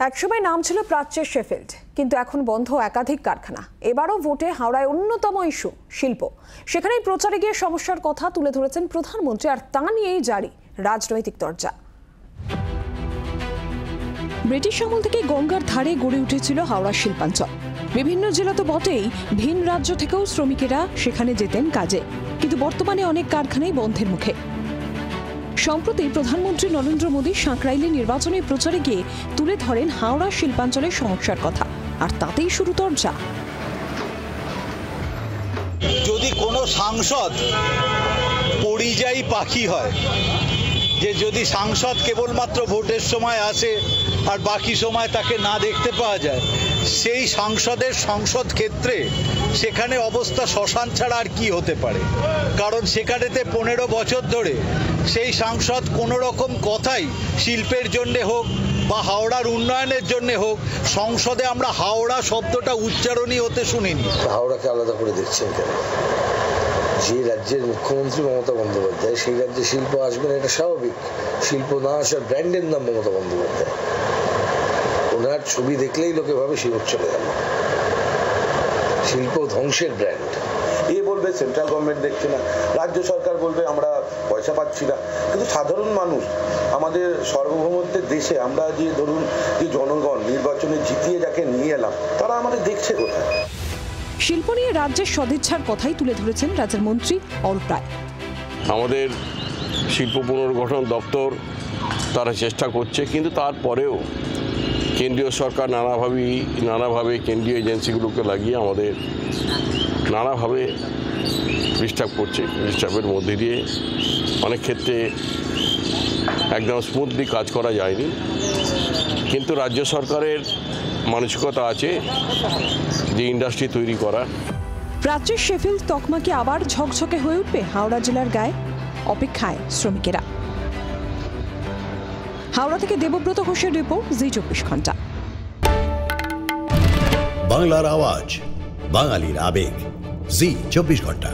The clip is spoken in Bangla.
একসময় নাম ছিল প্রাচ্যের শেফিল্ড, কিন্তু এখন বন্ধ একাধিক কারখানা। এবারও ভোটে হাওড়ায় অন্যতম ইস্যু শিল্প। সেখানেই প্রচারে গিয়ে সমস্যার কথা তুলে ধরেছেন প্রধানমন্ত্রী, আর তা নিয়েই জারি রাজনৈতিক তরজা। ব্রিটিশ আমল থেকে গঙ্গার ধারে গড়ে উঠেছিল হাওড়া শিল্পাঞ্চল। বিভিন্ন জেলা তো বটেই, ভিন রাজ্য থেকেও শ্রমিকেরা সেখানে যেতেন কাজে, কিন্তু বর্তমানে অনেক কারখানাই বন্ধের মুখে। সম্প্রতি প্রধানমন্ত্রী নরেন্দ্র মোদী সাঁকরাইলে নির্বাচনী প্রচারে গিয়ে তুলে ধরেন হাওড়া শিল্পাঞ্চলের সমস্যার কথা, আর তাতেই শুরু তরজা। যদি কোনো সাংসদ পরিযায়ী পাখি হয়, যে যদি সাংসদ কেবলমাত্র ভোটের সময় আসে আর বাকি সময় তাকে না দেখতে পাওয়া যায়, সেই সাংসদের সংসদ ক্ষেত্রে সেখানে অবস্থা শ্মশান ছাড়া আর কি হতে পারে। কারণ সেখানেতে 15 বছর ধরে সেই সাংসদ কোনো রকম কথাই শিল্পের জন্যে হোক বা হাওড়ার উন্নয়নের জন্যে হোক, সংসদে আমরা হাওড়া শব্দটা উচ্চারণই হতে শুনিনি। হাওড়াকে আলাদা করে দেখছেন কেন? যে রাজ্যের মুখ্যমন্ত্রী মমতা বন্দ্যোপাধ্যায়, সেই রাজ্যে শিল্প আসবে না, এটা স্বাভাবিক। শিল্প না আসার ব্র্যান্ডের নাম মমতা বন্দ্যোপাধ্যায়। ওনার ছবি দেখলেই লোকে ভাবে শিল্প চলে গেল। শিল্প ধ্বংসের ব্র্যান্ড। এ বলবে সেন্ট্রাল গভর্নমেন্ট দেখছে না, রাজ্য সরকার বলবে আমরা পয়সা পাচ্ছি না, কিন্তু সাধারণ মানুষ, আমাদের সার্বভৌমত্বের দেশে আমরা যে ধরুন যে জনগণ নির্বাচনে জিতিয়ে যাকে নিয়ে এলাম, তারা আমাদের দেখছে কোথায়? শিল্প নিয়ে রাজ্যের সদিচ্ছার কথাই তুলে ধরেছেন রাজ্যের মন্ত্রী অরূপ রায়। আমাদের শিল্প পুনর্গঠন দপ্তর তারা চেষ্টা করছে, কিন্তু তারপরেও কেন্দ্রীয় সরকার নানাভাবে কেন্দ্রীয় এজেন্সিগুলোকে লাগিয়ে আমাদের নানাভাবে ডিস্টার্ব করছে। ডিস্টার্বের মধ্যে দিয়ে অনেক ক্ষেত্রে একদম স্মুথলি কাজ করা যায়নি, কিন্তু রাজ্য সরকারের মানসিকতা আছে যে ইন্ডাস্ট্রি তৈরি করা। প্রাচ্যের শেফিল্ড তকমা কি আবার ঝকঝকে হয়ে উঠবে হাওড়া জেলার গায়ে? অপেক্ষায় শ্রমিকেরা। হাওড়া থেকে দেবব্রত ঘোষের রিপোর্ট, জি24 ঘন্টা। বাংলার আওয়াজ, বাঙালির আবেগ, জি24 ঘন্টা।